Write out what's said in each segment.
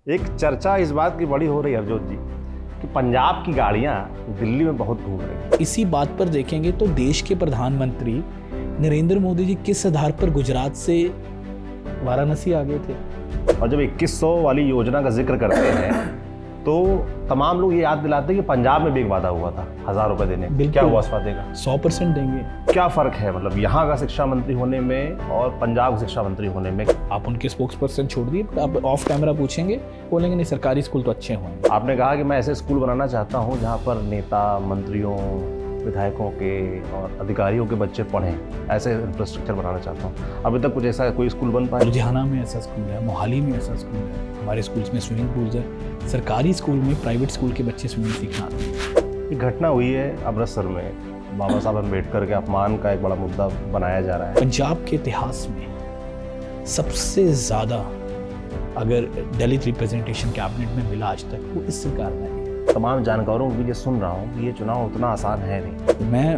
एक चर्चा इस बात की बड़ी हो रही है हरजोत जी कि पंजाब की गाड़ियां दिल्ली में बहुत घूम रही हैं। इसी बात पर देखेंगे तो देश के प्रधानमंत्री नरेंद्र मोदी जी किस आधार पर गुजरात से वाराणसी आ गए थे। और जब 2100 वाली योजना का जिक्र करते हैं तो तमाम लोग ये याद दिलाते हैं कि पंजाब में भी एक वादा हुआ था 1000 रुपए देने। क्या हुआ इस वादे का? 100% देंगे। क्या फर्क है मतलब यहाँ का शिक्षा मंत्री होने में और पंजाब का शिक्षा मंत्री होने में? आप उनके स्पोक्स पर्सन छोड़ दिए, आप ऑफ कैमरा पूछेंगे, बोलेंगे नहीं सरकारी स्कूल तो अच्छे होंगे। आपने कहा कि मैं ऐसे स्कूल बनाना चाहता हूँ जहाँ पर नेता, मंत्रियों, विधायकों के और अधिकारियों के बच्चे पढ़ें, ऐसे इंफ्रास्ट्रक्चर बनाना चाहता हूँ। अभी तक कुछ ऐसा कोई स्कूल बन पाया? लुधियाना में ऐसा स्कूल है, मोहाली में ऐसा स्कूल है, हमारे स्कूल्स में स्विमिंग पूल्स है। सरकारी स्कूल में प्राइवेट स्कूल के बच्चे स्विमिंग सीखना आते हैं। एक घटना हुई है अमृतसर में, बाबा साहब अम्बेडकर के अपमान का एक बड़ा मुद्दा बनाया जा रहा है। पंजाब के इतिहास में सबसे ज़्यादा अगर दलित रिप्रेजेंटेशन कैबिनेट में मिला आज तक, वो इस सरकार में है। तमाम जानकारों को ये सुन रहा हूँ कि ये चुनाव उतना आसान है नहीं। मैं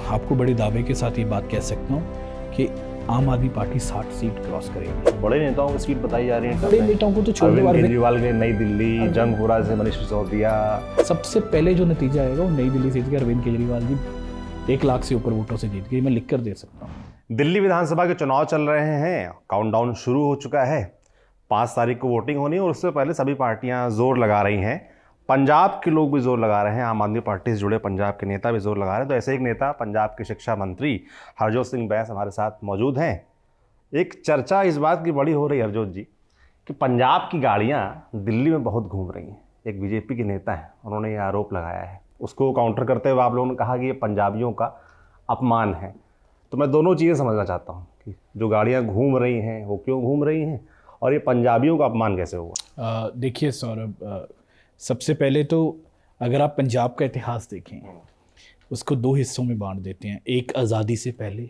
आपको बड़े दावे के साथ ये बात कह सकता हूँ कि आम आदमी पार्टी 60 सीट क्रॉस करेगी। बड़े नेताओं की सीट बताई जा रही है। बड़े नेताओं को तो छोड़ अरविंद केजरीवाल के नई दिल्ली, जंगपुरा से मनीष सिसोदिया। सबसे पहले जो नतीजा आएगा वो नई दिल्ली सीट के अरविंद केजरीवाल जी 1 लाख से ऊपर वोटों से जीत गए। मैं लिख कर दे सकता हूँ। दिल्ली विधानसभा के चुनाव चल रहे हैं, काउंटडाउन शुरू हो चुका है। 5 तारीख को वोटिंग होनी है और उससे पहले सभी पार्टियां जोर लगा रही हैं। पंजाब के लोग भी जोर लगा रहे हैं, आम आदमी पार्टी से जुड़े पंजाब के नेता भी जोर लगा रहे हैं। तो ऐसे एक नेता, पंजाब के शिक्षा मंत्री हरजोत सिंह बैस हमारे साथ मौजूद हैं। एक चर्चा इस बात की बड़ी हो रही है हरजोत जी कि पंजाब की गाड़ियां दिल्ली में बहुत घूम रही हैं। एक बीजेपी के नेता हैं, उन्होंने ये आरोप लगाया है। उसको काउंटर करते हुए आप लोगों ने कहा कि ये पंजाबियों का अपमान है। तो मैं दोनों चीज़ें समझना चाहता हूँ कि जो गाड़ियाँ घूम रही हैं वो क्यों घूम रही हैं और ये पंजाबियों का अपमान कैसे हुआ? देखिए सौरभ, सबसे पहले तो अगर आप पंजाब का इतिहास देखें, उसको 2 हिस्सों में बांट देते हैं, एक आज़ादी से पहले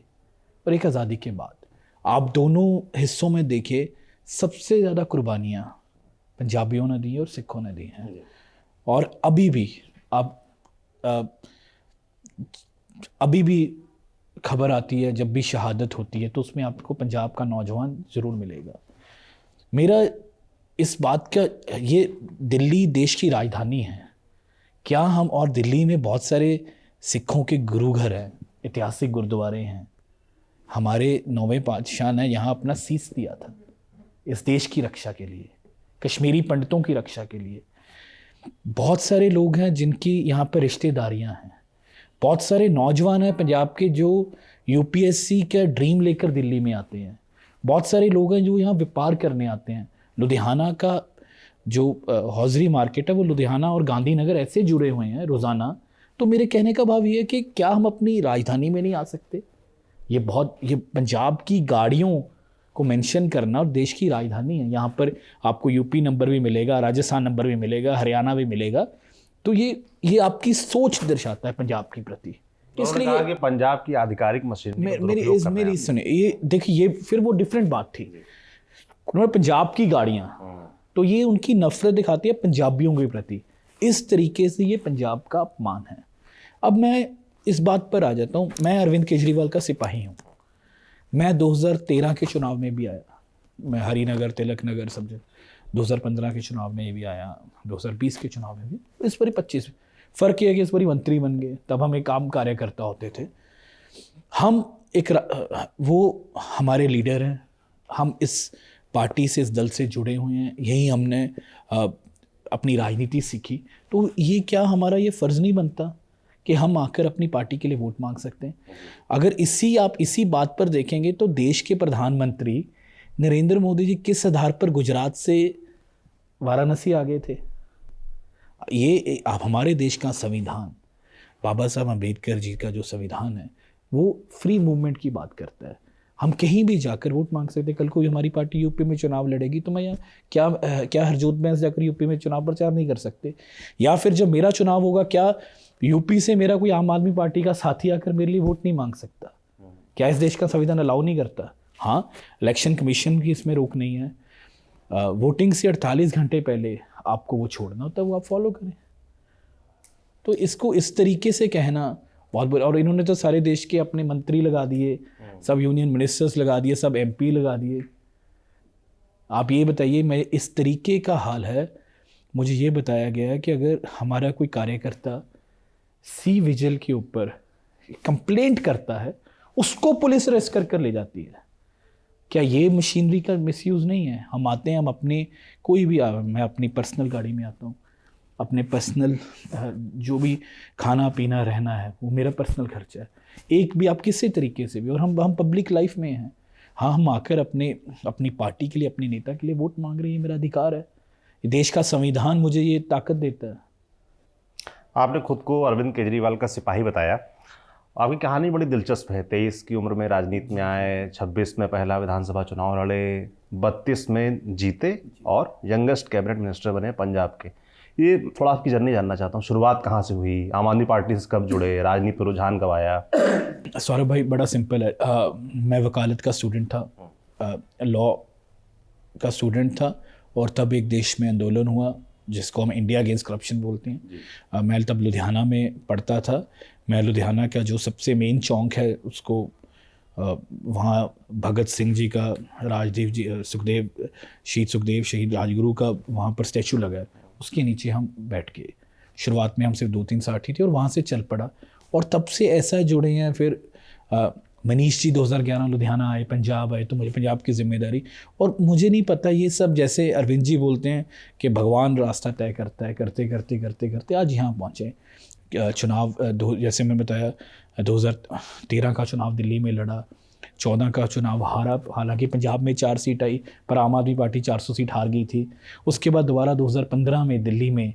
और एक आज़ादी के बाद। आप दोनों हिस्सों में देखिए, सबसे ज़्यादा कुर्बानियाँ पंजाबियों ने दी और सिखों ने दी हैं। और अभी भी अभी भी खबर आती है, जब भी शहादत होती है तो उसमें आपको पंजाब का नौजवान ज़रूर मिलेगा। मेरा इस बात का, ये दिल्ली देश की राजधानी है, क्या हम, और दिल्ली में बहुत सारे सिखों के गुरु घर हैं, ऐतिहासिक गुरुद्वारे हैं। हमारे 9वें पातशाह ने यहाँ अपना शीश दिया था इस देश की रक्षा के लिए, कश्मीरी पंडितों की रक्षा के लिए। बहुत सारे लोग हैं जिनकी यहाँ पर रिश्तेदारियाँ हैं। बहुत सारे नौजवान हैं पंजाब के जो यूपीएससी का ड्रीम लेकर दिल्ली में आते हैं। बहुत सारे लोग हैं जो यहाँ व्यापार करने आते हैं। लुधियाना का जो हौजरी मार्केट है वो लुधियाना और गांधीनगर ऐसे जुड़े हुए हैं रोज़ाना। तो मेरे कहने का भाव ये है कि क्या हम अपनी राजधानी में नहीं आ सकते? ये पंजाब की गाड़ियों को मेंशन करना, और देश की राजधानी है, यहाँ पर आपको यूपी नंबर भी मिलेगा, राजस्थान नंबर भी मिलेगा, हरियाणा भी मिलेगा। तो ये आपकी सोच दर्शाता है पंजाब के प्रति। इसलिए कि पंजाब की आधिकारिक मशीन मेरी सुने, ये देखिए, ये फिर वो डिफरेंट बात थी। उन्होंने पंजाब की गाड़ियाँ, तो ये उनकी नफरत दिखाती है पंजाबियों के प्रति। इस तरीके से ये पंजाब का अपमान है। अब मैं इस बात पर आ जाता हूँ। मैं अरविंद केजरीवाल का सिपाही हूँ। मैं 2013 के चुनाव में भी आया, मैं हरिनगर, तिलक नगर सब जगह। 2015 के चुनाव में भी आया, 2020 के चुनाव में भी। इस बारी 25 फ़र्क ये है कि इस बारी मंत्री बन गए, तब हम एक आम कार्यकर्ता होते थे। हम वो हमारे लीडर हैं, हम इस पार्टी से, इस दल से जुड़े हुए हैं, यही हमने अपनी राजनीति सीखी। तो ये क्या हमारा ये फ़र्ज़ नहीं बनता कि हम आकर अपनी पार्टी के लिए वोट मांग सकते हैं? अगर आप इसी बात पर देखेंगे तो देश के प्रधानमंत्री नरेंद्र मोदी जी किस आधार पर गुजरात से वाराणसी आ गए थे? ये आप, हमारे देश का संविधान, बाबा साहब अम्बेडकर जी का जो संविधान है, वो फ्री मूवमेंट की बात करता है। हम कहीं भी जाकर वोट मांग सकते हैं। कल को हमारी पार्टी यूपी में चुनाव लड़ेगी तो मैं यहाँ क्या हरजोत बैस जाकर यूपी में चुनाव प्रचार नहीं कर सकते? या फिर जब मेरा चुनाव होगा, क्या यूपी से मेरा कोई आम आदमी पार्टी का साथी आकर मेरे लिए वोट नहीं मांग सकता? क्या इस देश का संविधान अलाउ नहीं करता? हाँ, इलेक्शन कमीशन की इसमें रोक नहीं है। वोटिंग से 48 घंटे पहले आपको वो छोड़ना होता है, वो आप फॉलो करें। तो इसको इस तरीके से कहना बहुत बुरा। और इन्होंने तो सारे देश के अपने मंत्री लगा दिए, सब यूनियन मिनिस्टर्स लगा दिए, सब एमपी लगा दिए। आप ये बताइए, मैं इस तरीके का हाल है, मुझे ये बताया गया है कि अगर हमारा कोई कार्यकर्ता सी विजिल के ऊपर कंप्लेंट करता है, उसको पुलिस अरेस्ट कर कर ले जाती है। क्या ये मशीनरी का मिसयूज़ नहीं है? हम आते हैं, हम अपने कोई भी मैं अपनी पर्सनल गाड़ी में आता हूँ, अपने पर्सनल जो भी खाना पीना रहना है वो मेरा पर्सनल खर्चा है, एक भी आप किसी तरीके से भी, और हम पब्लिक लाइफ में हैं। हाँ, हम आकर अपनी पार्टी के लिए, अपने नेता के लिए वोट मांग रहे हैं, मेरा अधिकार है। ये देश का संविधान मुझे ये ताकत देता है। आपने खुद को अरविंद केजरीवाल का सिपाही बताया। आपकी कहानी बड़ी दिलचस्प है। 23 की उम्र में राजनीति में आए, 26 में पहला विधानसभा चुनाव लड़े, 32 में जीते और यंगेस्ट कैबिनेट मिनिस्टर बने पंजाब के। ये थोड़ा आपकी जर्नी जानना चाहता हूँ। शुरुआत कहाँ से हुई, आम आदमी पार्टी से कब जुड़े, राजनीति पर रुझान कब आया? सौरभ भाई, बड़ा सिंपल है। मैं वकालत का स्टूडेंट था, लॉ का स्टूडेंट था, और तब एक देश में आंदोलन हुआ जिसको हम इंडिया अगेंस्ट करप्शन बोलते हैं। मैं तब लुधियाना में पढ़ता था। मैं लुधियाना का जो सबसे मेन चौक है उसको, वहाँ भगत सिंह जी का, राजदेव जी, शहीद शहीद राजगुरु का वहाँ पर स्टैचू लगा है, उसके नीचे हम बैठ के, शुरुआत में हम सिर्फ 2-3 साथी थे और वहाँ से चल पड़ा, और तब से ऐसा जुड़े हैं। फिर मनीष जी 2011 लुधियाना आए, पंजाब आए, तो मुझे पंजाब की जिम्मेदारी, और मुझे नहीं पता ये सब, जैसे अरविंद जी बोलते हैं कि भगवान रास्ता तय करता है, करते करते करते करते आज यहाँ पहुँचे। चुनाव जैसे मैं बताया, 2013 का चुनाव दिल्ली में लड़ा, 14 का चुनाव हारा, हालांकि पंजाब में 4 सीट आई, पर आम आदमी पार्टी 400 सीट हार गई थी। उसके बाद दोबारा 2015 में दिल्ली में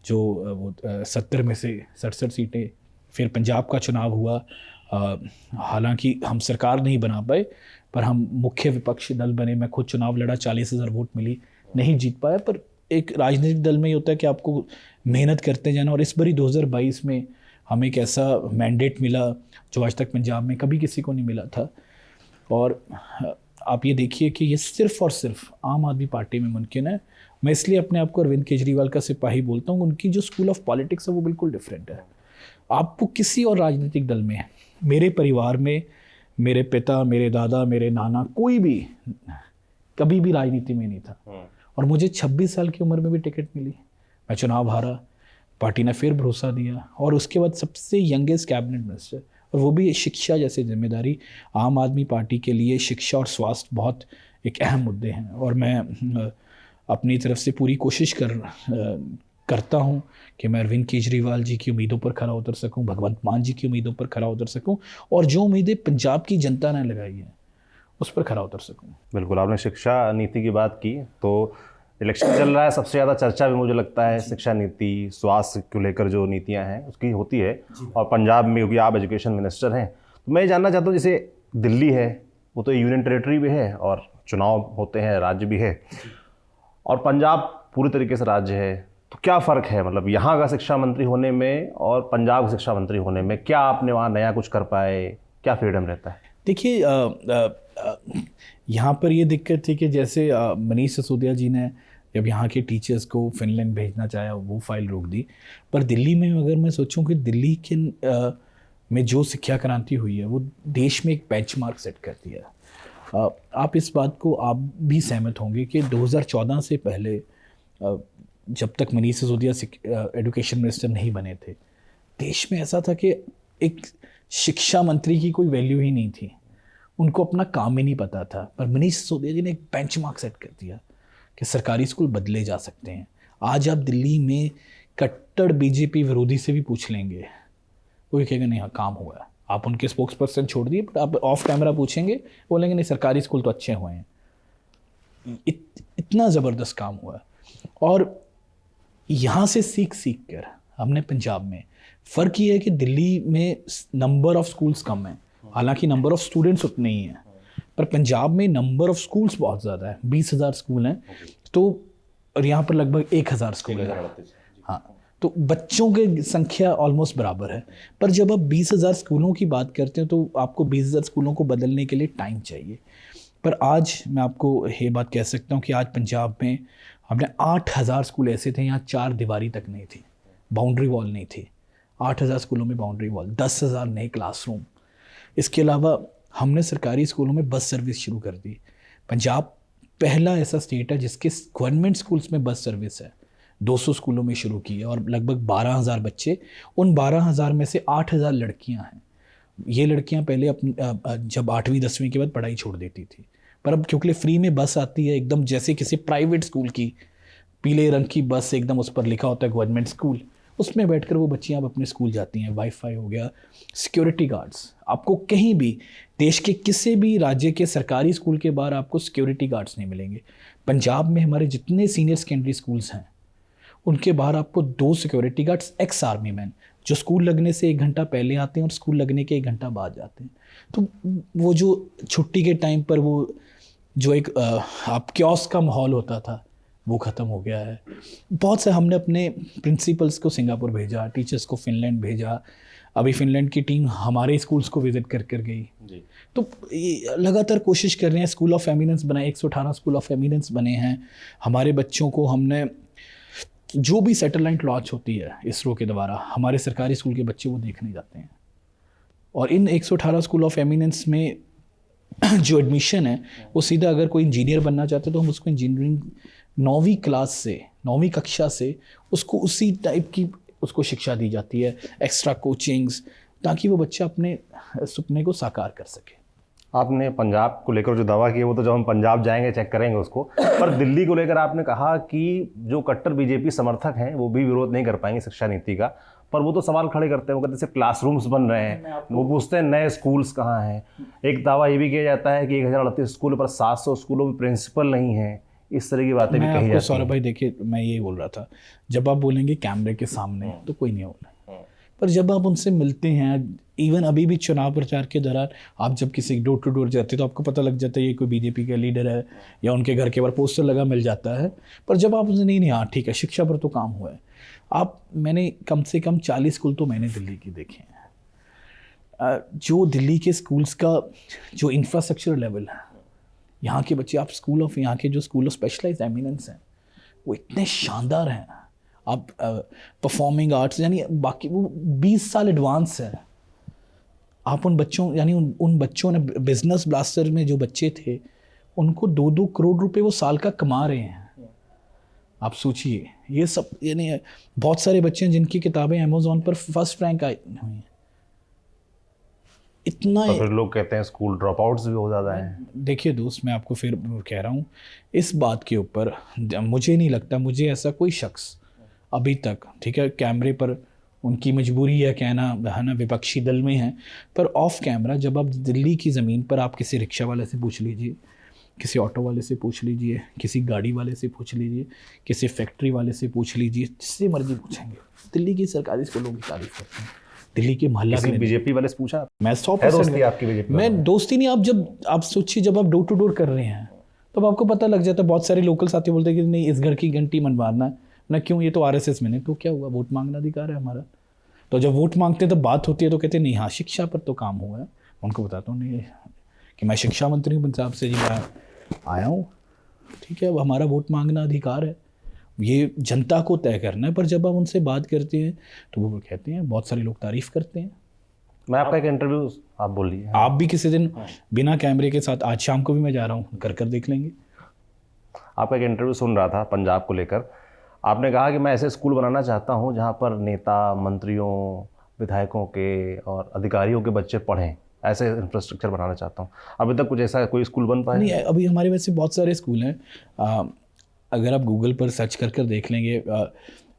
जो 70 में से 67 सीटें, फिर पंजाब का चुनाव हुआ। हालांकि हम सरकार नहीं बना पाए, पर हम मुख्य विपक्षी दल बने। मैं खुद चुनाव लड़ा, 40,000 वोट मिली, नहीं जीत पाया। पर एक राजनीतिक दल में ये होता है कि आपको मेहनत करते जाना, और इस बारी 2022 में हमें एक ऐसा मैंडेट मिला जो आज तक पंजाब में कभी किसी को नहीं मिला था। और आप ये देखिए कि ये सिर्फ़ और सिर्फ आम आदमी पार्टी में मुमकिन है। मैं इसलिए अपने आप को अरविंद केजरीवाल का सिपाही बोलता हूँ। उनकी जो स्कूल ऑफ पॉलिटिक्स है वो बिल्कुल डिफरेंट है। आपको किसी और राजनीतिक दल में, मेरे परिवार में मेरे पिता, मेरे दादा, मेरे नाना, कोई भी कभी भी राजनीति में नहीं था, और मुझे 26 साल की उम्र में भी टिकट मिली। मैं चुनाव हारा, पार्टी ने फिर भरोसा दिया, और उसके बाद सबसे यंगेस्ट कैबिनेट मिनिस्टर, और वो भी शिक्षा जैसी जिम्मेदारी। आम आदमी पार्टी के लिए शिक्षा और स्वास्थ्य बहुत एक अहम मुद्दे हैं, और मैं अपनी तरफ से पूरी कोशिश करता हूं कि मैं अरविंद केजरीवाल जी की उम्मीदों पर खरा उतर सकूं, भगवंत मान जी की उम्मीदों पर खरा उतर सकूं, और जो उम्मीदें पंजाब की जनता ने लगाई हैं उस पर खरा उतर सकूं। बिल्कुल, आपने शिक्षा नीति की बात की, तो इलेक्शन चल रहा है, सबसे ज़्यादा चर्चा भी मुझे लगता है शिक्षा नीति, स्वास्थ्य को लेकर जो नीतियां हैं उसकी होती है, और पंजाब में क्योंकि आप एजुकेशन मिनिस्टर हैं, तो मैं जानना चाहता हूँ, जैसे दिल्ली है वो तो यूनियन टेरिटरी भी है और चुनाव होते हैं, राज्य भी है, और पंजाब पूरी तरीके से राज्य है, तो क्या फ़र्क है मतलब यहाँ का शिक्षा मंत्री होने में और पंजाब का शिक्षा मंत्री होने में? क्या आपने वहाँ नया कुछ कर पाए, क्या फ्रीडम रहता है? देखिए, यहाँ पर ये दिक्कत थी कि जैसे मनीष सिसोदिया जी ने जब यहाँ के टीचर्स को फिनलैंड भेजना चाहा, वो फाइल रोक दी। पर दिल्ली में अगर मैं सोचूं कि दिल्ली के में जो शिक्षा क्रांति हुई है वो देश में एक बेंचमार्क सेट कर दिया। आप इस बात को आप भी सहमत होंगे कि 2014 से पहले जब तक मनीष सिसोदिया एजुकेशन मिनिस्टर नहीं बने थे, देश में ऐसा था कि एक शिक्षा मंत्री की कोई वैल्यू ही नहीं थी, उनको अपना काम ही नहीं पता था। पर मनीष सिसोदिया जी ने एक बेंचमार्क सेट कर दिया कि सरकारी स्कूल बदले जा सकते हैं। आज आप दिल्ली में कट्टर बीजेपी विरोधी से भी पूछ लेंगे, वो कहेगा नहीं हाँ काम हुआ है। आप उनके स्पोक्स पर्सन छोड़ दिए, बट आप ऑफ कैमरा पूछेंगे, बोलेंगे नहीं सरकारी स्कूल तो अच्छे हुए हैं। इतना ज़बरदस्त काम हुआ है। और यहाँ से सीख कर हमने पंजाब में, फ़र्क ये है कि दिल्ली में नंबर ऑफ स्कूल्स कम है, हालांकि नंबर ऑफ स्टूडेंट्स उतने ही हैं, पर पंजाब में नंबर ऑफ स्कूल्स बहुत ज़्यादा है। 20,000 स्कूल हैं, तो और यहाँ पर लगभग 1,000 स्कूल है। हाँ, तो बच्चों की संख्या ऑलमोस्ट बराबर है। पर जब आप 20,000 स्कूलों की बात करते हैं तो आपको 20,000 स्कूलों को बदलने के लिए टाइम चाहिए। पर आज मैं आपको ये बात कह सकता हूँ कि आज पंजाब में हमने 8,000 स्कूल ऐसे थे यहाँ 4 दीवारी तक नहीं थी, बाउंड्री वॉल नहीं थी। 8,000 स्कूलों में बाउंड्री वॉल, 10,000 नए क्लासरूम। इसके अलावा हमने सरकारी स्कूलों में बस सर्विस शुरू कर दी। पंजाब पहला ऐसा स्टेट है जिसके गवर्नमेंट स्कूल्स में बस सर्विस है। 200 स्कूलों में शुरू की है और लगभग 12,000 बच्चे, उन 12,000 में से 8,000 लड़कियां हैं। ये लड़कियां पहले जब 8वीं 10वीं के बाद पढ़ाई छोड़ देती थी, पर अब क्योंकि फ्री में बस आती है, एकदम जैसे किसी प्राइवेट स्कूल की पीले रंग की बस, एकदम उस पर लिखा होता है गवर्नमेंट स्कूल, उसमें बैठकर वो बच्चियां अब अपने स्कूल जाती हैं। वाईफाई हो गया, सिक्योरिटी गार्ड्स, आपको कहीं भी देश के किसी भी राज्य के सरकारी स्कूल के बाहर आपको सिक्योरिटी गार्ड्स नहीं मिलेंगे। पंजाब में हमारे जितने सीनियर सेकेंडरी स्कूल्स हैं उनके बाहर आपको 2 security guards ex army man, जो स्कूल लगने से 1 घंटा पहले आते हैं और स्कूल लगने के 1 घंटा बाद जाते हैं। तो वो जो छुट्टी के टाइम पर वो जो एक आप क्योस का माहौल होता था वो ख़त्म हो गया है। बहुत से हमने अपने प्रिंसिपल्स को सिंगापुर भेजा, टीचर्स को फ़िनलैंड भेजा, अभी फ़िनलैंड की टीम हमारे स्कूल्स को विज़िट कर गई जी। तो लगातार कोशिश कर रहे हैं, स्कूल ऑफ एमिनेंस बनाए, 118 स्कूल ऑफ एमिनेंस बने हैं। हमारे बच्चों को हमने जो भी सैटेलाइट लॉन्च होती है इसरो के द्वारा, हमारे सरकारी स्कूल के बच्चे वो देखने जाते हैं। और इन 118 स्कूल ऑफ एमिनेंस में जो एडमिशन है वो सीधा, अगर कोई इंजीनियर बनना चाहते तो हम उसको इंजीनियरिंग 9वीं क्लास से, 9वीं कक्षा से उसको उसी टाइप की उसको शिक्षा दी जाती है, एक्स्ट्रा कोचिंग्स, ताकि वो बच्चा अपने सपने को साकार कर सके। आपने पंजाब को लेकर जो दावा किया वो तो जब हम पंजाब जाएंगे चेक करेंगे उसको, पर दिल्ली को लेकर आपने कहा कि जो कट्टर बीजेपी समर्थक हैं वो भी विरोध नहीं कर पाएंगे शिक्षा नीति का, पर वो तो सवाल खड़े करते हैं। वो कहते हैं क्लासरूम्स बन रहे हैं, वो पूछते हैं नए स्कूल्स कहाँ हैं। एक दावा ये भी किया जाता है कि 1038 स्कूल पर 700 स्कूलों में प्रिंसिपल नहीं है। इस तरह की बातें भी कही जाती हैं। सौरभ भाई देखिए, मैं यही बोल रहा था, जब आप बोलेंगे कैमरे के सामने तो कोई नहीं होना, पर जब आप उनसे मिलते हैं, इवन अभी भी चुनाव प्रचार के दौरान आप जब किसी डोर टू डोर जाते हैं तो आपको पता लग जाता है ये कोई बीजेपी का लीडर है, या उनके घर के बाहर पोस्टर लगा मिल जाता है। पर जब आप उनसे नहीं, हाँ ठीक है, शिक्षा पर तो काम हुआ है। मैंने कम से कम 40 स्कूल तो मैंने दिल्ली के देखे हैं। जो दिल्ली के स्कूल्स का जो इंफ्रास्ट्रक्चर लेवल है, यहाँ के बच्चे, आप यहाँ के जो स्कूल ऑफ स्पेशलाइज्ड एमिनेंस हैं वो इतने शानदार हैं। आप परफॉर्मिंग आर्ट्स यानी बाकी वो 20 साल एडवांस है। आप उन बच्चों, यानी उन बच्चों ने, बिजनेस ब्लास्टर में जो बच्चे थे उनको 2-2 करोड़ रुपए वो साल का कमा रहे हैं। आप सोचिए, ये सब, यानी बहुत सारे बच्चे हैं जिनकी किताबें अमेज़ॉन पर फर्स्ट रैंक आई हुई हैं। इतना तो फिर लोग कहते हैं स्कूल ड्रॉप आउट्स भी हो ज़्यादा हैं। देखिए दोस्त, मैं आपको फिर कह रहा हूँ, इस बात के ऊपर मुझे नहीं लगता, मुझे ऐसा कोई शख्स अभी तक, ठीक है, कैमरे पर उनकी मजबूरी है कहना, है ना, विपक्षी दल में है, पर ऑफ कैमरा जब आप दिल्ली की ज़मीन पर आप किसी रिक्शा वाले से पूछ लीजिए, किसी ऑटो वाले से पूछ लीजिए, किसी गाड़ी वाले से पूछ लीजिए, किसी फैक्ट्री वाले से पूछ लीजिए, जिससे मर्जी पूछेंगे, दिल्ली की सरकारी स्कूलों की तारीफ करते हैं। दिल्ली के मोहल्ला के बीजेपी वाले से पूछा? मैं 100% आपकी बीजेपी, मैं दोस्ती नहीं। आप सोचिए, जब आप डोर टू डोर कर रहे हैं तब आपको पता लग जाता है। बहुत सारे लोकल साथी बोलते हैं कि नहीं, इस घर की घंटी मनवाना ना, क्यों, ये तो आरएसएस में नहीं, तो क्या हुआ, वोट मांगना अधिकार है हमारा। तो जब वोट मांगते हैं तो बात होती है तो कहते हैं नहीं, हाँ शिक्षा पर तो काम हुआ है। उनको बताता हूँ नहीं कि मैं शिक्षा मंत्री हूँ पंजाब से जी, मैं आया हूँ, ठीक है, अब हमारा वोट मांगना अधिकार है, ये जनता को तय करना है। पर जब आप उनसे बात करते हैं तो वो कहते हैं, बहुत सारे लोग तारीफ़ करते हैं। मैं आपका एक इंटरव्यू, आप बोल लीजिए। आप भी किसी दिन बिना कैमरे के साथ, आज शाम को भी मैं जा रहा हूँ, कर देख लेंगे। आपका एक इंटरव्यू सुन रहा था पंजाब को लेकर, आपने कहा कि मैं ऐसे स्कूल बनाना चाहता हूं जहां पर नेता, मंत्रियों, विधायकों के और अधिकारियों के बच्चे पढ़ें, ऐसे इंफ्रास्ट्रक्चर बनाना चाहता हूं। अभी तक कुछ ऐसा कोई स्कूल बन पाया? नहीं, अभी हमारे वैसे बहुत सारे स्कूल हैं। अगर आप गूगल पर सर्च कर देख लेंगे,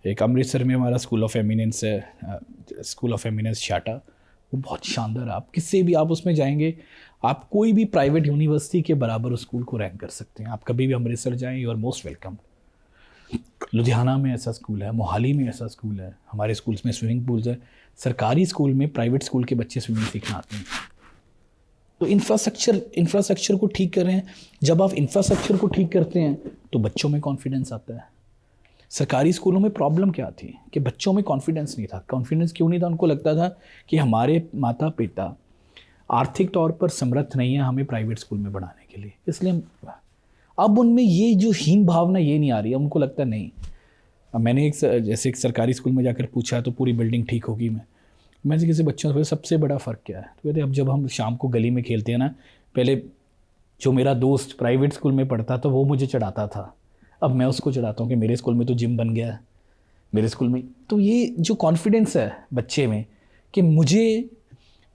एक अमृतसर में हमारा स्कूल ऑफ एमिनेंस है, स्कूल ऑफ एमिनेंस शाटा, वो बहुत शानदार है। आप किसी भी, आप उसमें जाएंगे, आप कोई भी प्राइवेट यूनिवर्सिटी के बराबर उस स्कूल को रैंक कर सकते हैं। आप कभी भी अमृतसर जाएँ, you are most welcome. Ludhiana में ऐसा स्कूल है, मोहाली में ऐसा स्कूल है, हमारे स्कूल्स में स्विमिंग पूल्स है। सरकारी स्कूल में प्राइवेट स्कूल के बच्चे स्विमिंग सीखना आते हैं। तो इंफ्रास्ट्रक्चर को ठीक कर रहे हैं। जब आप इंफ्रास्ट्रक्चर को ठीक करते हैं तो बच्चों में कॉन्फिडेंस आता है। सरकारी स्कूलों में प्रॉब्लम क्या थी कि बच्चों में कॉन्फिडेंस नहीं था। कॉन्फिडेंस क्यों नहीं था? उनको लगता था कि हमारे माता पिता आर्थिक तौर पर समर्थ नहीं है हमें प्राइवेट स्कूल में पढ़ाने के लिए, इसलिए अब उनमें ये जो हीन भावना ये नहीं आ रही है। उनको लगता नहीं। अब मैंने जैसे एक सरकारी स्कूल में जाकर पूछा तो पूरी बिल्डिंग ठीक होगी। मैं से किसी बच्चों से सबसे बड़ा फ़र्क क्या है, तो कहते अब जब हम शाम को गली में खेलते हैं ना, पहले जो मेरा दोस्त प्राइवेट स्कूल में पढ़ता था वो मुझे चढ़ाता था, अब मैं उसको चढ़ाता हूँ कि मेरे स्कूल में तो जिम बन गया है, मेरे स्कूल में। तो ये जो कॉन्फिडेंस है बच्चे में कि मुझे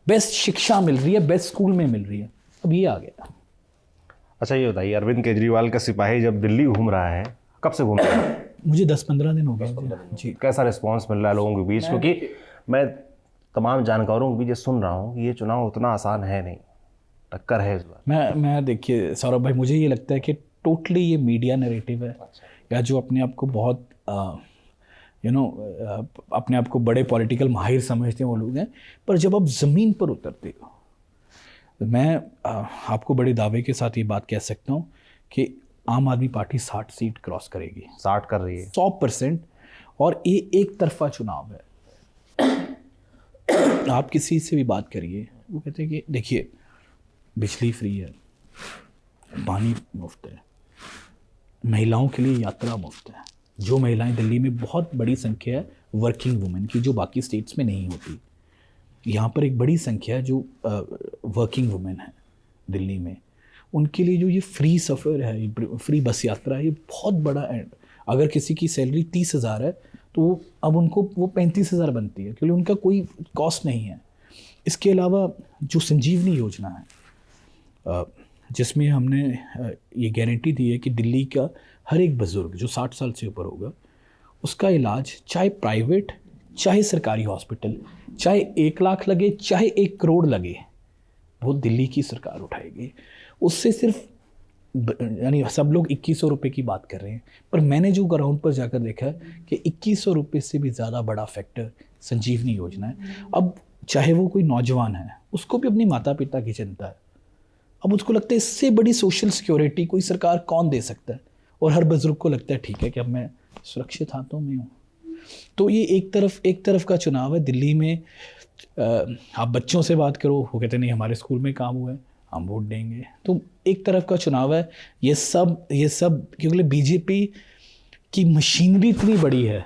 बेस्ट शिक्षा मिल रही है, बेस्ट स्कूल में मिल रही है, अब ये आ गया। अच्छा ये बताइए, अरविंद केजरीवाल का सिपाही जब दिल्ली घूम रहा है, कब से घूम रहा है? मुझे 10-15 दिन हो गए जी। कैसा रिस्पांस मिल रहा है लोगों के बीच? क्योंकि मैं तमाम जानकारों के बीच ये सुन रहा हूँ कि ये चुनाव उतना आसान है नहीं, टक्कर है इस बार। मैं देखिए सौरभ भाई, मुझे ये लगता है कि टोटली ये मीडिया नैरेटिव है, या जो अपने आप को बहुत अपने आप को बड़े पॉलिटिकल माहिर समझते हैं वो लोग हैं, पर जब आप ज़मीन पर उतरते हो, तो मैं आपको बड़े दावे के साथ ये बात कह सकता हूँ कि आम आदमी पार्टी 60 सीट क्रॉस करेगी। 60 कर रही है 100%। और ये एक तरफा चुनाव है। आप किसी से भी बात करिए, वो कहते हैं कि देखिए बिजली फ्री है, पानी मुफ्त है, महिलाओं के लिए यात्रा मुफ्त है। जो महिलाएं दिल्ली में बहुत बड़ी संख्या है वर्किंग वुमेन की, जो बाकी स्टेट्स में नहीं होती, यहाँ पर एक बड़ी संख्या है जो वर्किंग वुमेन है दिल्ली में, उनके लिए जो ये फ्री सफ़र है, ये फ्री बस यात्रा है, ये बहुत बड़ा अगर किसी की सैलरी 30,000 है तो अब उनको वो 35,000 बनती है, क्योंकि उनका कोई कॉस्ट नहीं है। इसके अलावा जो संजीवनी योजना है, जिसमें हमने ये गारंटी दी है कि दिल्ली का हर एक बुज़ुर्ग जो 60 साल से ऊपर होगा, उसका इलाज चाहे प्राइवेट चाहे सरकारी हॉस्पिटल, चाहे 1 लाख लगे चाहे 1 करोड़ लगे, वो दिल्ली की सरकार उठाएगी। उससे सिर्फ यानी सब लोग 2100 रुपये की बात कर रहे हैं, पर मैंने जो ग्राउंड पर जाकर देखा है कि 2100 रुपये से भी ज़्यादा बड़ा फैक्टर संजीवनी योजना है। अब चाहे वो कोई नौजवान है, उसको भी अपनी माता पिता की चिंता है, अब उसको लगता है इससे बड़ी सोशल सिक्योरिटी कोई सरकार कौन दे सकता है, और हर बुजुर्ग को लगता है ठीक है कि अब मैं सुरक्षित हाथों में हूँ। तो ये एक तरफ का चुनाव है दिल्ली में। आप बच्चों से बात करो, वो कहते नहीं हमारे स्कूल में काम हुआ है, हम वोट देंगे। तो एक तरफ का चुनाव है। ये सब क्योंकि बीजेपी की मशीनरी इतनी बड़ी है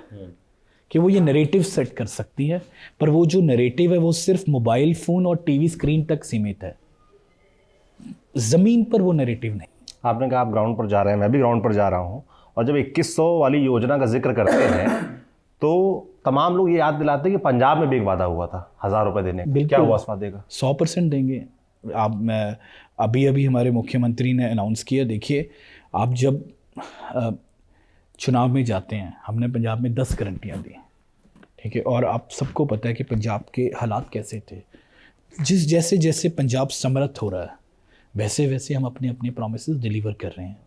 कि वो ये नैरेटिव सेट कर सकती है, पर वो जो नैरेटिव है वो सिर्फ मोबाइल फ़ोन और टीवी स्क्रीन तक सीमित है, ज़मीन पर वो नैरेटिव नहीं। आपने कहा आप ग्राउंड पर जा रहे हैं, मैं भी ग्राउंड पर जा रहा हूँ, और जब 2100 वाली योजना का जिक्र करते हैं तो तमाम लोग ये याद दिलाते हैं कि पंजाब में भी एक वादा हुआ था 1000 रुपये देने का। क्या हुआ उस वादे का? 100% देंगे। अभी हमारे मुख्यमंत्री ने अनाउंस किया। देखिए आप जब चुनाव में जाते हैं, हमने पंजाब में 10 गारंटियाँ दी, ठीक है, और आप सबको पता है कि पंजाब के हालात कैसे थे। जैसे जैसे पंजाब समृद्ध हो रहा है, वैसे वैसे हम अपने अपने प्रॉमिसेस डिलीवर कर रहे हैं।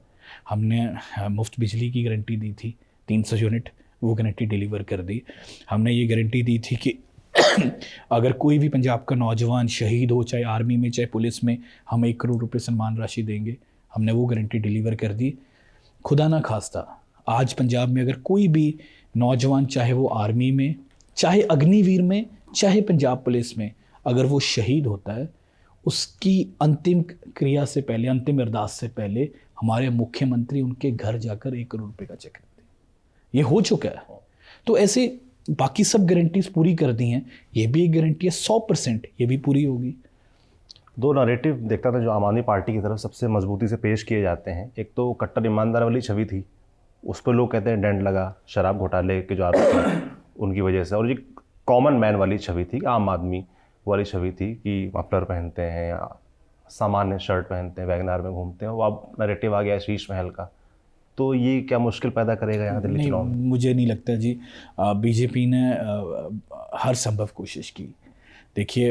हमने मुफ्त बिजली की गारंटी दी थी 300 यूनिट, वो गारंटी डिलीवर कर दी। हमने ये गारंटी दी थी कि अगर कोई भी पंजाब का नौजवान शहीद हो, चाहे आर्मी में चाहे पुलिस में, हम 1 करोड़ रुपए सम्मान राशि देंगे, हमने वो गारंटी डिलीवर कर दी। खुदा ना खास्ता आज पंजाब में अगर कोई भी नौजवान, चाहे वो आर्मी में, चाहे अग्निवीर में, चाहे पंजाब पुलिस में, अगर वो शहीद होता है, उसकी अंतिम क्रिया से पहले, अंतिम अरदास से पहले हमारे मुख्यमंत्री उनके घर जाकर 1 करोड़ रुपए का चेक देते हैं। ये हो चुका है। तो ऐसे बाकी सब गारंटीज पूरी कर दी हैं, ये भी एक गारंटी है 100%, ये भी पूरी होगी। 2 नैरेटिव देखता था जो आम आदमी पार्टी की तरफ सबसे मजबूती से पेश किए जाते हैं। एक तो कट्टर ईमानदार वाली छवि थी, उस पर लोग कहते हैं डेंट लगा शराब घोटाले के जो आरोप थे उनकी वजह से, और ये कॉमन मैन वाली छवि थी, आम आदमी वाली छवि थी कि मफलर पहनते हैं या सामान्य शर्ट पहनते हैं, वैगनार में घूमते हैं। वो अब नैरेटिव आ गया है शीश महल का। तो ये क्या मुश्किल पैदा करेगा यहाँ दिल्ली चुनाव में? मुझे नहीं लगता जी। बीजेपी ने हर संभव कोशिश की। देखिए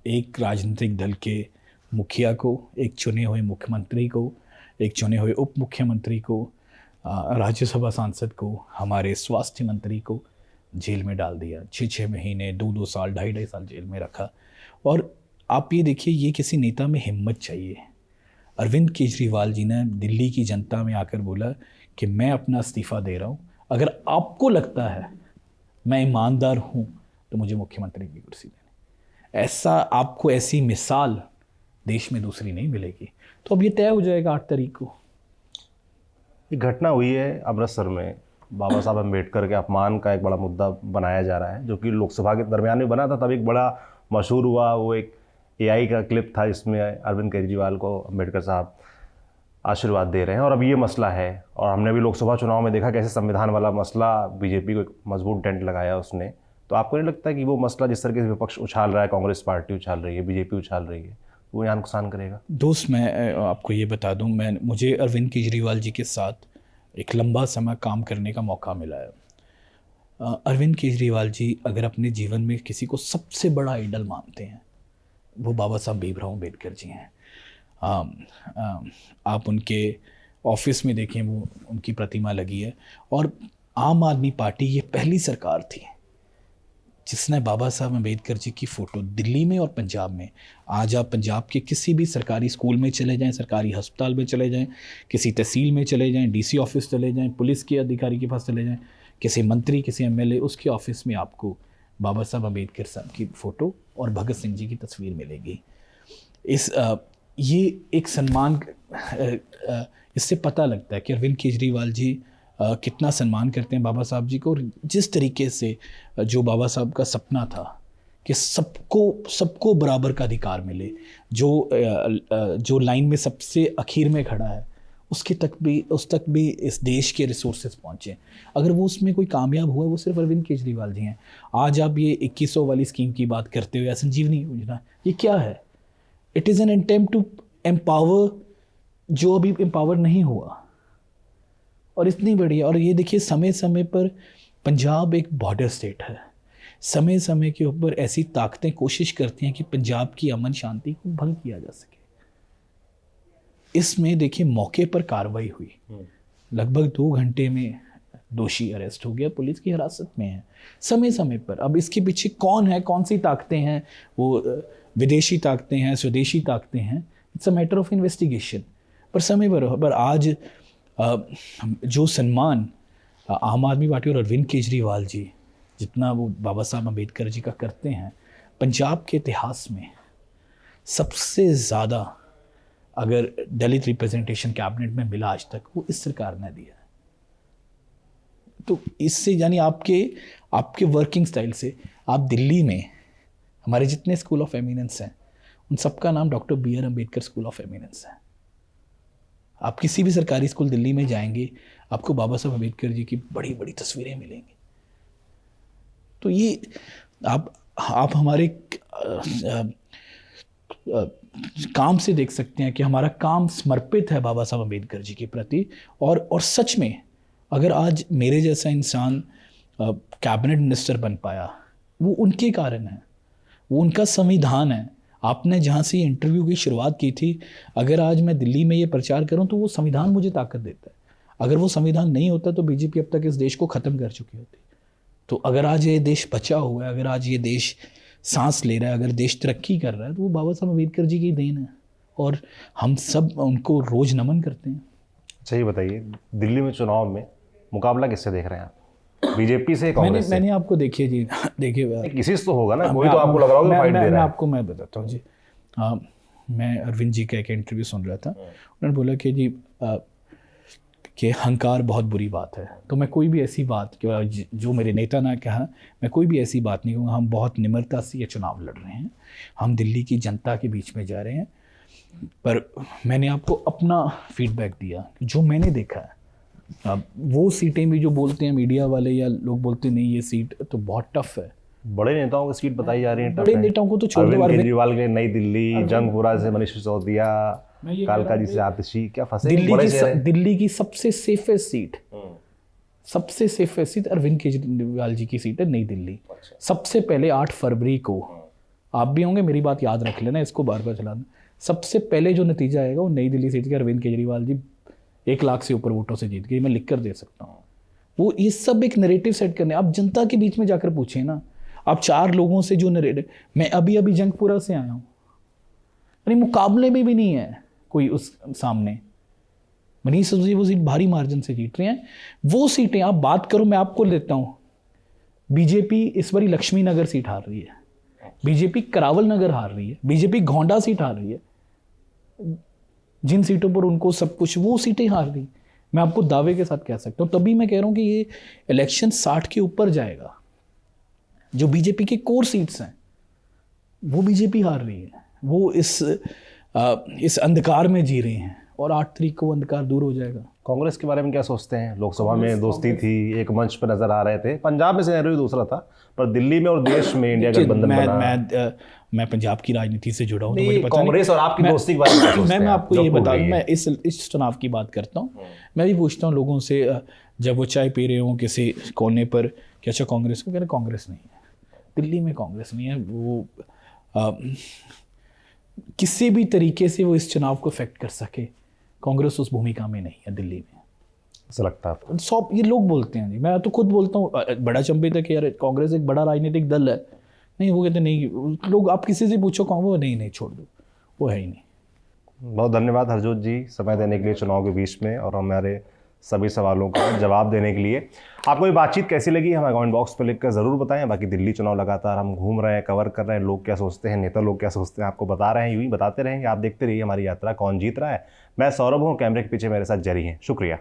एक राजनीतिक दल के मुखिया को, एक चुने हुए मुख्यमंत्री को, एक चुने हुए उप मुख्यमंत्री को, राज्यसभा सांसद को, हमारे स्वास्थ्य मंत्री को जेल में डाल दिया। 6-6 महीने, 2-2 साल, 2.5-2.5 साल जेल में रखा। और आप ये देखिए, ये किसी नेता में हिम्मत चाहिए। अरविंद केजरीवाल जी ने दिल्ली की जनता में आकर बोला कि मैं अपना इस्तीफ़ा दे रहा हूँ, अगर आपको लगता है मैं ईमानदार हूँ तो मुझे मुख्यमंत्री की कुर्सी देनी। ऐसा आपको ऐसी मिसाल देश में दूसरी नहीं मिलेगी। तो अब ये तय हो जाएगा 8 तारीख को। एक घटना हुई है अमृतसर में, बाबा साहब अम्बेडकर के अपमान का एक बड़ा मुद्दा बनाया जा रहा है, जो कि लोकसभा के दरमियान में बना था, तब एक बड़ा मशहूर हुआ। वो एक AI का क्लिप था जिसमें अरविंद केजरीवाल को अंबेडकर साहब आशीर्वाद दे रहे हैं, और अब ये मसला है। और हमने भी लोकसभा चुनाव में देखा कैसे संविधान वाला मसला बीजेपी को एक मजबूत डेंट लगाया उसने। तो आपको नहीं लगता कि वो मसला जिस तरीके से विपक्ष उछाल रहा है, कांग्रेस पार्टी उछाल रही है, बीजेपी उछाल रही है, वो यहाँ नुकसान करेगा? दोस्त, मैं आपको ये बता दूं, मुझे अरविंद केजरीवाल जी के साथ एक लंबा समय काम करने का मौका मिला है। अरविंद केजरीवाल जी अगर अपने जीवन में किसी को सबसे बड़ा आइडल मानते हैं, वो बाबा साहब भीमराव अम्बेडकर जी हैं। आप उनके ऑफिस में देखें, वो उनकी प्रतिमा लगी है। और आम आदमी पार्टी ये पहली सरकार थी जिसने बाबा साहब अम्बेडकर जी की फ़ोटो दिल्ली में और पंजाब में, आज आप पंजाब के किसी भी सरकारी स्कूल में चले जाएं, सरकारी अस्पताल में चले जाएं, किसी तहसील में चले जाएं, DC ऑफिस चले जाएं, पुलिस के अधिकारी के पास चले जाएं, किसी मंत्री, किसी MLA, उसके ऑफिस में आपको बाबा साहब अम्बेडकर साहब की फ़ोटो और भगत सिंह जी की तस्वीर मिलेगी। ये एक सम्मान, इससे पता लगता है कि अरविंद केजरीवाल जी कितना सम्मान करते हैं बाबा साहब जी को। और जिस तरीके से जो बाबा साहब का सपना था कि सबको बराबर का अधिकार मिले, जो लाइन में सबसे आखिर में खड़ा है उस तक भी इस देश के रिसोर्सेज पहुँचे। अगर वो उसमें कोई कामयाब हुआ, वो सिर्फ अरविंद केजरीवाल जी हैं। आज आप ये 2100 वाली स्कीम की बात करते हुए, संजीवनी योजना, ये क्या है? It is an attempt to empower जो अभी एम्पावर नहीं हुआ, और इतनी बढ़िया। और ये देखिए, समय समय पर पंजाब एक बॉर्डर स्टेट है, समय समय के ऊपर ऐसी ताकतें कोशिश करती हैं कि पंजाब की अमन शांति को भंग किया जा सके। इसमें देखिए मौके पर कार्रवाई हुई, लगभग 2 घंटे में दोषी अरेस्ट हो गया, पुलिस की हिरासत में है समय समय पर। अब इसके पीछे कौन है, कौन सी ताकतें हैं, वो विदेशी ताकतें हैं, स्वदेशी ताकतें हैं, it's a matter of investigation. पर समय पर आज जो सम्मान आम आदमी पार्टी और अरविंद केजरीवाल जी जितना वो बाबा साहब अम्बेडकर जी का करते हैं, पंजाब के इतिहास में सबसे ज़्यादा अगर दलित रिप्रेजेंटेशन कैबिनेट में मिला आज तक, वो इस सरकार ने दिया है। तो इससे यानी आपके वर्किंग स्टाइल से आप दिल्ली में हमारे जितने स्कूल ऑफ एमिनेंस हैं, उन सबका नाम doctor BR Ambedkar school of eminence है। आप किसी भी सरकारी स्कूल दिल्ली में जाएंगे, आपको बाबा साहब अम्बेडकर जी की बड़ी बड़ी तस्वीरें मिलेंगी। तो ये आप हमारे काम से देख सकते हैं कि हमारा काम समर्पित है बाबा साहब अम्बेडकर जी के प्रति। और सच में अगर आज मेरे जैसा इंसान कैबिनेट मिनिस्टर बन पाया, वो उनके कारण है, वो उनका संविधान है। आपने जहाँ से इंटरव्यू की शुरुआत की थी, अगर आज मैं दिल्ली में ये प्रचार करूँ तो वो संविधान मुझे ताकत देता है। अगर वो संविधान नहीं होता तो बीजेपी अब तक इस देश को ख़त्म कर चुकी होती। तो अगर आज ये देश बचा हुआ है, अगर आज ये देश सांस ले रहा है, अगर देश तरक्की कर रहा है, तो वो बाबा साहब अम्बेडकर जी की देन है, और हम सब उनको रोज़ नमन करते हैं। अच्छा, ये बताइए, दिल्ली में चुनाव में मुकाबला किससे देख रहे हैं आप? बीजेपी से, कांग्रेस से? मैंने आपको देखिए किसी से तो होगा ना, कोई तो आपको लग रहा होगा फाइट दे रहा है। मैं बताता हूँ जी। मैं अरविंद जी का एक इंटरव्यू सुन रहा था, उन्होंने बोला कि जी कि अहंकार बहुत बुरी बात है। तो मैं कोई भी ऐसी बात, जो मेरे नेता ने कहा, मैं कोई भी ऐसी बात नहीं कहूँगा। हम बहुत निम्रता से ये चुनाव लड़ रहे हैं, हम दिल्ली की जनता के बीच में जा रहे हैं। पर मैंने आपको अपना फीडबैक दिया जो मैंने देखा है। अब वो सीटें भी जो बोलते हैं मीडिया वाले या लोग बोलते नहीं, ये सीट तो बहुत टफ है। बड़े नेताओं की सीट बताई जा रही है, बड़े नेताओं को तो छोड़ दो। अरविंद केजरीवाल के नई दिल्ली, जंगपुरा से मनीष सिसोदिया, कालका जी से आतिशी, क्या फंसे? दिल्ली की सबसे सेफेस्ट सीट अरविंद केजरीवाल जी की सीट है, नई दिल्ली। सबसे पहले 8 फरवरी को, आप भी होंगे, मेरी बात याद रख लेना, इसको बार बार चलाना, सबसे पहले जो नतीजा आएगा वो नई दिल्ली सीट के अरविंद केजरीवाल जी 1 लाख से ऊपर वोटों से जीत गई। मैं लिख कर दे सकता हूँ। वो ये सब एक नैरेटिव सेट करने, आप जनता के बीच में जाकर पूछें ना, आप 4 लोगों से जो नैरेटिव, मैं अभी जंगपुरा से आया हूँ, यानी मुकाबले में भी नहीं है कोई उस सामने। मनीष सिसोदिया वो सीट भारी मार्जिन से जीत रहे हैं। वो सीटें आप बात करो, मैं आपको लेता हूँ, बीजेपी इस बारी लक्ष्मी नगर सीट हार रही है, बीजेपी करावल नगर हार रही है, बीजेपी गोंडा सीट हार रही है। जिन सीटों पर उनको सब कुछ, वो सीटें हार रही, मैं आपको दावे के साथ कह सकता हूँ। तभी मैं कह रहा हूँ कि ये इलेक्शन 60 के ऊपर जाएगा। जो बीजेपी के कोर सीट्स हैं वो बीजेपी हार रही है, वो इस अंधकार में जी रहे हैं, और 8 तारीख को वो अंधकार दूर हो जाएगा। कांग्रेस के बारे में क्या सोचते हैं? लोकसभा में दोस्ती थी, एक मंच पर नजर आ रहे थे। पंजाब में सिनेरियो दूसरा था, पर दिल्ली में और देश में इंडिया गठबंधन बना। मैं पंजाब की राजनीति से जुड़ा हूँ, तो नहीं, मुझे पता कांग्रेस और आपकी दोस्ती के बारे में क्या सोचते हैं मैं आप? आपको जो ये खुल बता रही दूं, है। मैं इस चुनाव की बात करता हूँ। मैं भी पूछता हूँ लोगों से, जब वो चाय पी रहे हों किसी कोने पर, कि अच्छा कांग्रेस को, कह रहे कांग्रेस नहीं है, दिल्ली में कांग्रेस नहीं है। वो किसी भी तरीके से वो इस चुनाव को इफेक्ट कर सके, कांग्रेस उस भूमिका में नहीं है दिल्ली में, ऐसा लगता है आपको? सब ये लोग बोलते हैं जी, मैं तो खुद बोलता हूँ बड़ा चंपे तक, यार कांग्रेस एक बड़ा राजनीतिक दल है। नहीं, वो कहते नहीं, लोग आप किसी से पूछो वो नहीं छोड़ दो, वो है ही नहीं। बहुत धन्यवाद हरजोत जी, समय देने के लिए चुनाव के बीच में और हमारे सभी सवालों का जवाब देने के लिए। आपको ये बातचीत कैसी लगी हमें कमेंट बॉक्स पर लिखकर ज़रूर बताएं। बाकी दिल्ली चुनाव लगातार हम घूम रहे हैं, कवर कर रहे हैं, लोग क्या सोचते हैं, नेता लोग क्या सोचते हैं, आपको बता रहे हैं, यूँ ही बताते रहेंगे। आप देखते रहिए हमारी यात्रा कौन जीत रहा है। मैं सौरभ हूँ, कैमरे के पीछे मेरे साथ जरी हैं। शुक्रिया।